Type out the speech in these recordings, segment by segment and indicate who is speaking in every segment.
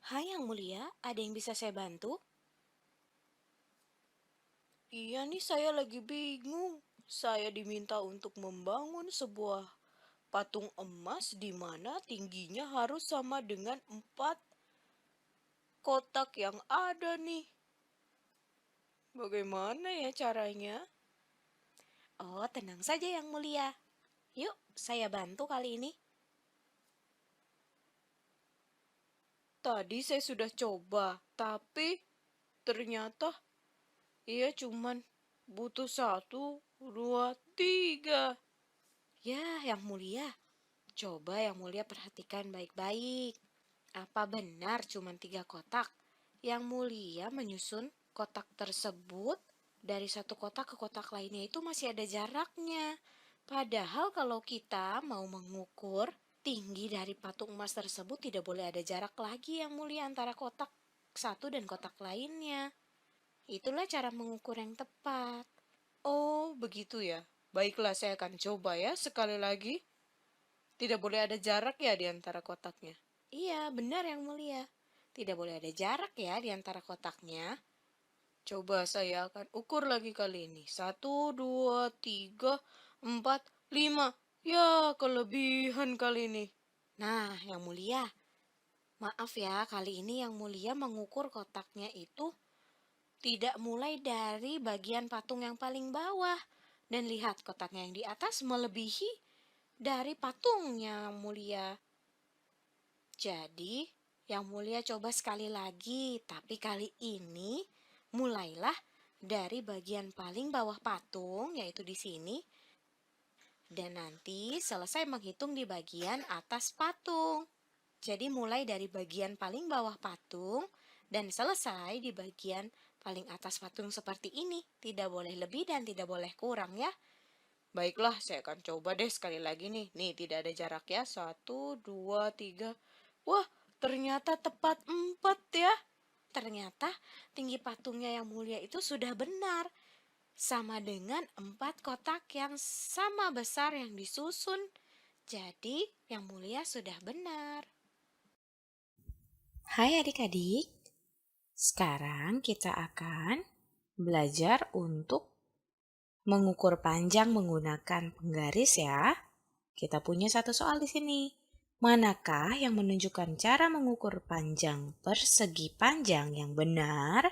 Speaker 1: Hai Yang Mulia, ada yang bisa saya bantu? Iya nih saya lagi bingung. Saya diminta untuk membangun sebuah patung emas di mana tingginya harus sama dengan 4 kotak yang ada nih. Bagaimana ya caranya? Oh, tenang saja Yang Mulia. Yuk, saya bantu kali ini. Tadi saya sudah coba, tapi ternyata ia cuman butuh satu, dua, tiga. Ya, Yang Mulia, coba Yang Mulia perhatikan baik-baik. Apa benar cuma 3 kotak? Yang Mulia menyusun kotak tersebut dari satu kotak ke kotak lainnya itu masih ada jaraknya. Padahal kalau kita mau mengukur tinggi dari patung emas tersebut tidak boleh ada jarak lagi Yang Mulia antara kotak satu dan kotak lainnya. Itulah cara mengukur yang tepat. Oh, begitu ya. Baiklah, saya akan coba ya sekali lagi. Tidak boleh ada jarak ya di antara kotaknya. Iya, benar Yang Mulia. Tidak boleh ada jarak ya di antara kotaknya. Coba saya akan ukur lagi kali ini. Satu, dua, tiga, empat, lima. Ya, kelebihan kali ini. Nah, Yang Mulia, maaf ya, kali ini Yang Mulia mengukur kotaknya itu tidak mulai dari bagian patung yang paling bawah. Dan lihat kotaknya yang di atas melebihi dari patungnya Yang Mulia. Jadi, Yang Mulia coba sekali lagi, tapi kali ini mulailah dari bagian paling bawah patung, yaitu di sini, dan nanti selesai menghitung di bagian atas patung. Jadi mulai dari bagian paling bawah patung dan selesai di bagian paling atas patung seperti ini. Tidak boleh lebih dan tidak boleh kurang ya. Baiklah, saya akan coba deh sekali lagi nih. Nih, tidak ada jarak ya. Satu, dua, tiga. Wah, ternyata tepat 4 ya. Ternyata tinggi patungnya Yang Mulia itu sudah benar. Sama dengan 4 kotak yang sama besar yang disusun. Jadi, Yang Mulia sudah benar. Hai adik-adik, sekarang kita akan belajar untuk mengukur panjang menggunakan penggaris ya. Kita punya satu soal di sini. Manakah yang menunjukkan cara mengukur panjang persegi panjang yang benar?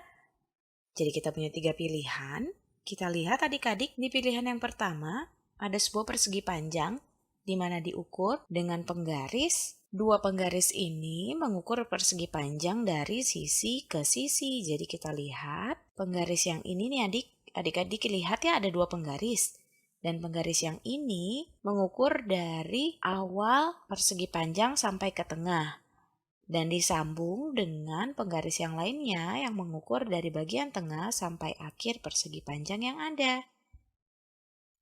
Speaker 1: Jadi kita punya 3 pilihan. Kita lihat adik-adik di pilihan yang pertama ada sebuah persegi panjang di mana diukur dengan penggaris. 2 penggaris ini mengukur persegi panjang dari sisi ke sisi. Jadi kita lihat penggaris yang ini nih adik-adik lihat ya ada 2 penggaris. Dan penggaris yang ini mengukur dari awal persegi panjang sampai ke tengah. Dan disambung dengan penggaris yang lainnya yang mengukur dari bagian tengah sampai akhir persegi panjang yang ada.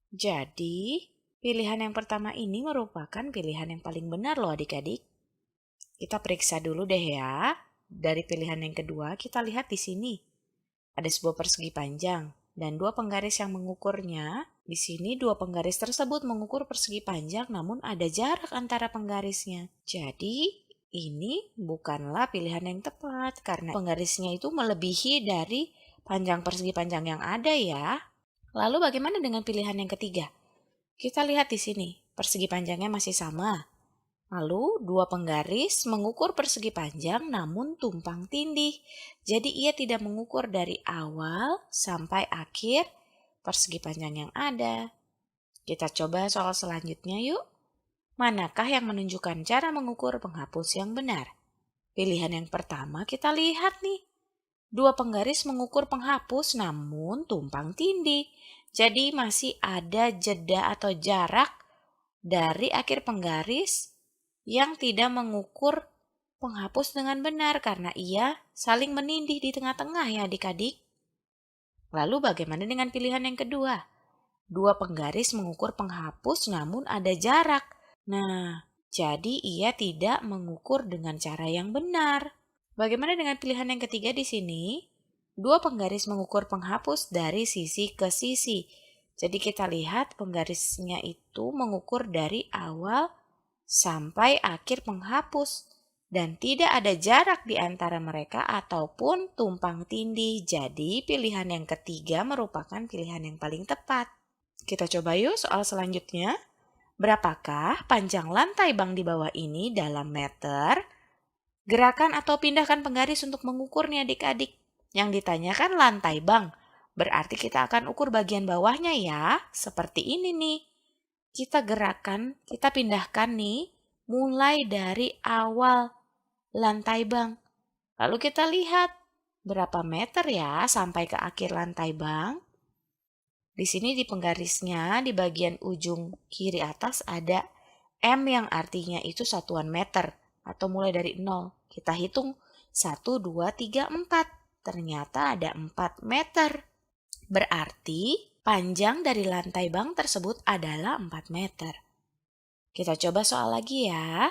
Speaker 1: Jadi, pilihan yang pertama ini merupakan pilihan yang paling benar loh adik-adik. Kita periksa dulu deh ya. Dari pilihan yang kedua, kita lihat di sini. Ada sebuah persegi panjang dan 2 penggaris yang mengukurnya. Di sini 2 penggaris tersebut mengukur persegi panjang namun ada jarak antara penggarisnya. Jadi ini bukanlah pilihan yang tepat karena penggarisnya itu melebihi dari panjang persegi panjang yang ada ya. Lalu bagaimana dengan pilihan yang ketiga? Kita lihat di sini, persegi panjangnya masih sama. Lalu 2 penggaris mengukur persegi panjang namun tumpang tindih. Jadi ia tidak mengukur dari awal sampai akhir persegi panjang yang ada. Kita coba soal selanjutnya yuk. Manakah yang menunjukkan cara mengukur penghapus yang benar? Pilihan yang pertama kita lihat nih. 2 penggaris mengukur penghapus namun tumpang tindih. Jadi masih ada jeda atau jarak dari akhir penggaris yang tidak mengukur penghapus dengan benar karena ia saling menindih di tengah-tengah ya adik-adik. Lalu bagaimana dengan pilihan yang kedua? 2 penggaris mengukur penghapus namun ada jarak. Nah, jadi ia tidak mengukur dengan cara yang benar. Bagaimana dengan pilihan yang ketiga di sini? 2 penggaris mengukur penghapus dari sisi ke sisi. Jadi kita lihat penggarisnya itu mengukur dari awal sampai akhir penghapus. dan tidak ada jarak di antara mereka ataupun tumpang tindih. Jadi pilihan yang ketiga merupakan pilihan yang paling tepat. Kita coba yuk soal selanjutnya. Berapakah panjang lantai bank di bawah ini dalam meter? Gerakan atau pindahkan penggaris untuk mengukurnya adik-adik. Yang ditanyakan lantai bank. Berarti kita akan ukur bagian bawahnya ya. Seperti ini nih. Kita gerakan, kita pindahkan nih mulai dari awal lantai bank. Lalu kita lihat berapa meter ya sampai ke akhir lantai bank. Di sini di penggarisnya di bagian ujung kiri atas ada M yang artinya itu satuan meter atau mulai dari 0. Kita hitung 1, 2, 3, 4. Ternyata ada 4 meter. Berarti panjang dari lantai bank tersebut adalah 4 meter. Kita coba soal lagi ya.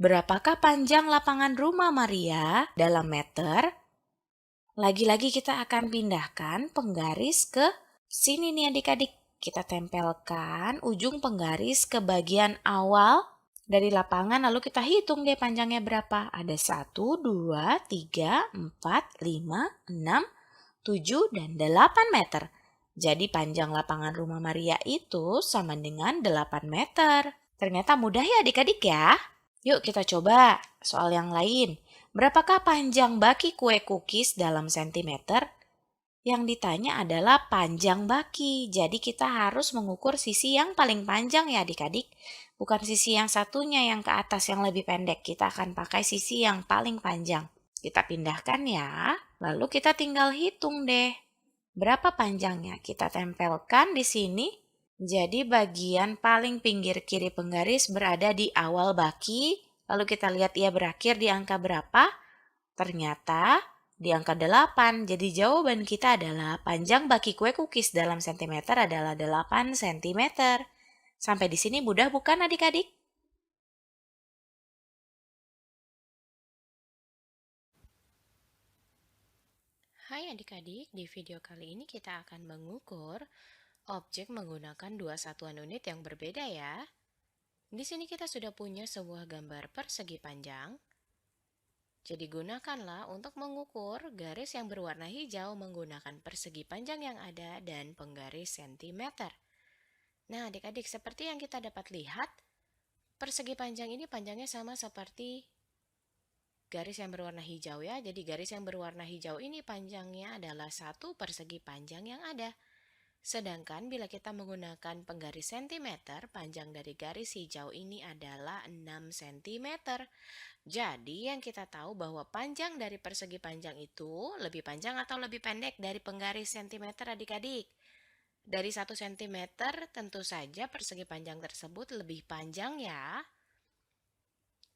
Speaker 1: Berapakah panjang lapangan rumah Maria dalam meter? Lagi-lagi kita akan pindahkan penggaris ke sini nih adik-adik. Kita tempelkan ujung penggaris ke bagian awal dari lapangan lalu kita hitung deh panjangnya berapa. Ada 1, 2, 3, 4, 5, 6, 7, dan 8 meter. Jadi panjang lapangan rumah Maria itu sama dengan 8 meter. Ternyata mudah ya adik-adik ya. Yuk kita coba soal yang lain. Berapakah panjang baki kue cookies dalam sentimeter? Yang ditanya adalah panjang baki. Jadi kita harus mengukur sisi yang paling panjang ya adik-adik. Bukan sisi yang satunya yang ke atas yang lebih pendek. Kita akan pakai sisi yang paling panjang. Kita pindahkan ya. Lalu kita tinggal hitung deh. Berapa panjangnya? Kita tempelkan di sini. Jadi bagian paling pinggir kiri penggaris berada di awal baki. Lalu kita lihat ia berakhir di angka berapa? Ternyata di angka 8. Jadi jawaban kita adalah panjang baki kue cookies dalam sentimeter adalah 8 cm. Sampai di sini mudah bukan adik-adik?
Speaker 2: Hai adik-adik, di video kali ini kita akan mengukur objek menggunakan dua satuan unit yang berbeda ya. Di sini kita sudah punya sebuah gambar persegi panjang. Jadi gunakanlah untuk mengukur garis yang berwarna hijau menggunakan persegi panjang yang ada dan penggaris sentimeter. Nah adik-adik, seperti yang kita dapat lihat, persegi panjang ini panjangnya sama seperti garis yang berwarna hijau ya. Jadi garis yang berwarna hijau ini panjangnya adalah 1 persegi panjang yang ada. Sedangkan bila kita menggunakan penggaris sentimeter, panjang dari garis hijau ini adalah 6 cm. Jadi yang kita tahu bahwa panjang dari persegi panjang itu lebih panjang atau lebih pendek dari penggaris sentimeter adik-adik. Dari 1 cm tentu saja persegi panjang tersebut lebih panjang ya.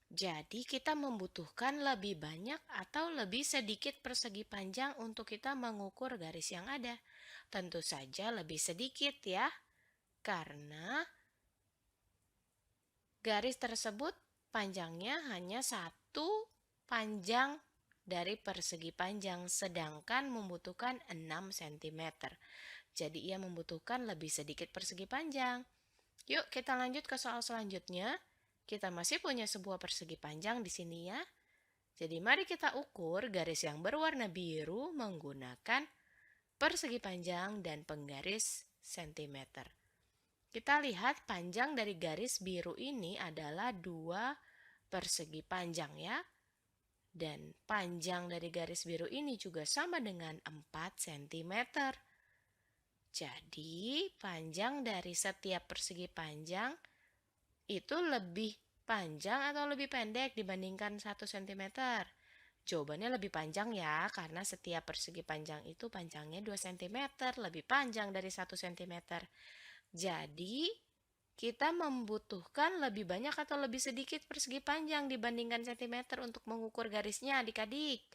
Speaker 2: Jadi kita membutuhkan lebih banyak atau lebih sedikit persegi panjang untuk kita mengukur garis yang ada. Tentu saja lebih sedikit ya, karena garis tersebut panjangnya hanya 1 panjang dari persegi panjang, sedangkan membutuhkan 6 cm. Jadi ia membutuhkan lebih sedikit persegi panjang. Yuk kita lanjut ke soal selanjutnya. Kita masih punya sebuah persegi panjang di sini ya. Jadi mari kita ukur garis yang berwarna biru menggunakan persegi panjang dan penggaris sentimeter. Kita lihat panjang dari garis biru ini adalah 2 persegi panjang ya. Dan panjang dari garis biru ini juga sama dengan 4 cm. Jadi panjang dari setiap persegi panjang itu lebih panjang atau lebih pendek dibandingkan 1 cm? Jawabannya lebih panjang ya, karena setiap persegi panjang itu panjangnya 2 cm, lebih panjang dari 1 cm. Jadi, kita membutuhkan lebih banyak atau lebih sedikit persegi panjang dibandingkan cm untuk mengukur garisnya adik-adik.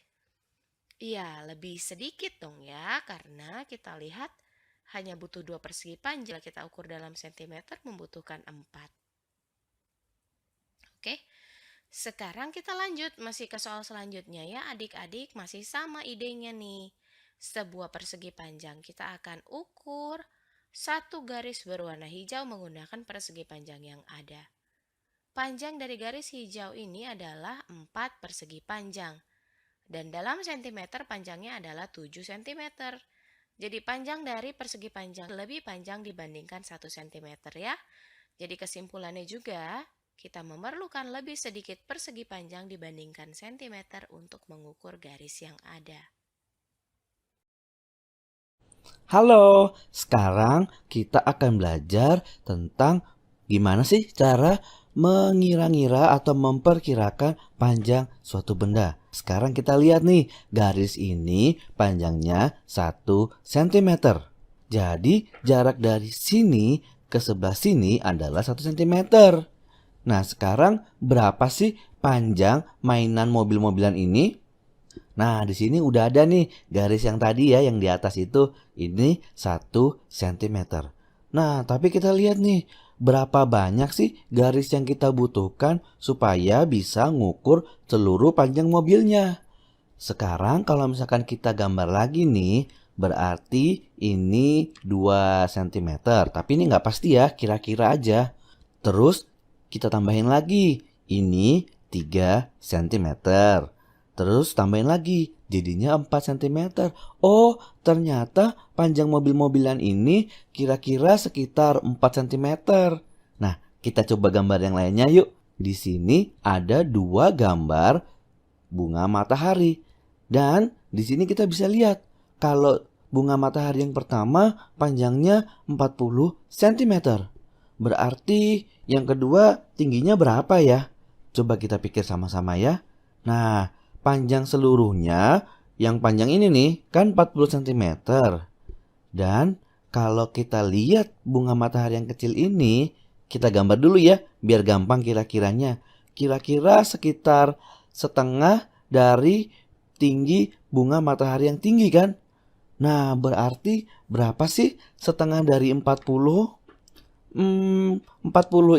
Speaker 2: Iya, lebih sedikit dong ya, karena kita lihat hanya butuh 2 persegi panjang. Kita ukur dalam cm membutuhkan 4. Oke, sekarang kita lanjut masih ke soal selanjutnya ya adik-adik, masih sama idenya nih. Sebuah persegi panjang kita akan ukur 1 garis berwarna hijau menggunakan persegi panjang yang ada. Panjang dari garis hijau ini adalah 4 persegi panjang. Dan dalam sentimeter panjangnya adalah 7 cm. Jadi panjang dari persegi panjang lebih panjang dibandingkan 1 cm ya. Jadi kesimpulannya juga, kita memerlukan lebih sedikit persegi panjang dibandingkan sentimeter untuk mengukur garis yang ada.
Speaker 3: Halo, sekarang kita akan belajar tentang gimana sih cara mengira-ngira atau memperkirakan panjang suatu benda. Sekarang kita lihat nih, garis ini panjangnya 1 cm. Jadi jarak dari sini ke sebelah sini adalah 1 cm. Nah, sekarang berapa sih panjang mainan mobil-mobilan ini? Nah, di sini udah ada nih garis yang tadi ya, yang di atas itu. Ini 1 cm. Nah, tapi kita lihat nih, berapa banyak sih garis yang kita butuhkan supaya bisa ngukur seluruh panjang mobilnya. Sekarang kalau misalkan kita gambar lagi nih, berarti ini 2 cm. Tapi ini nggak pasti ya, kira-kira aja. Terus kita tambahin lagi, ini 3 cm. Terus tambahin lagi, jadinya 4 cm. Oh, ternyata panjang mobil-mobilan ini kira-kira sekitar 4 cm. Nah, kita coba gambar yang lainnya yuk. Di sini ada 2 gambar bunga matahari. Dan di sini kita bisa lihat kalau bunga matahari yang pertama panjangnya 40 cm. Berarti yang kedua tingginya berapa ya? Coba kita pikir sama-sama ya. Nah, panjang seluruhnya yang panjang ini nih kan 40 cm. Dan kalau kita lihat bunga matahari yang kecil ini, kita gambar dulu ya biar gampang kira-kiranya. Kira-kira sekitar setengah dari tinggi bunga matahari yang tinggi kan? Nah, berarti berapa sih setengah dari 40? 40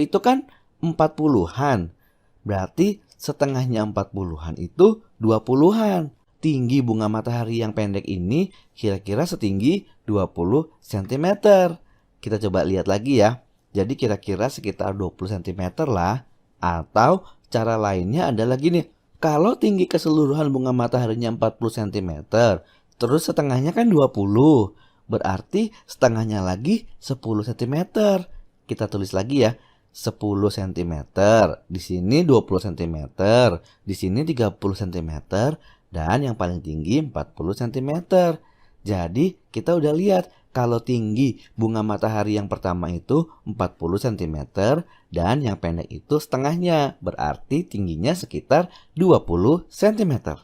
Speaker 3: itu kan 40-an. Berarti setengahnya 40-an itu 20-an. Tinggi bunga matahari yang pendek ini kira-kira setinggi 20 cm. Kita coba lihat lagi ya. Jadi kira-kira sekitar 20 cm lah. Atau cara lainnya adalah gini. Kalau tinggi keseluruhan bunga mataharinya 40 cm, terus setengahnya kan 20. Berarti setengahnya lagi 10 cm. Kita tulis lagi ya. 10 cm, di sini 20 cm, di sini 30 cm, dan yang paling tinggi 40 cm. Jadi kita udah lihat kalau tinggi bunga matahari yang pertama itu 40 cm dan yang pendek itu setengahnya, berarti tingginya sekitar 20 cm.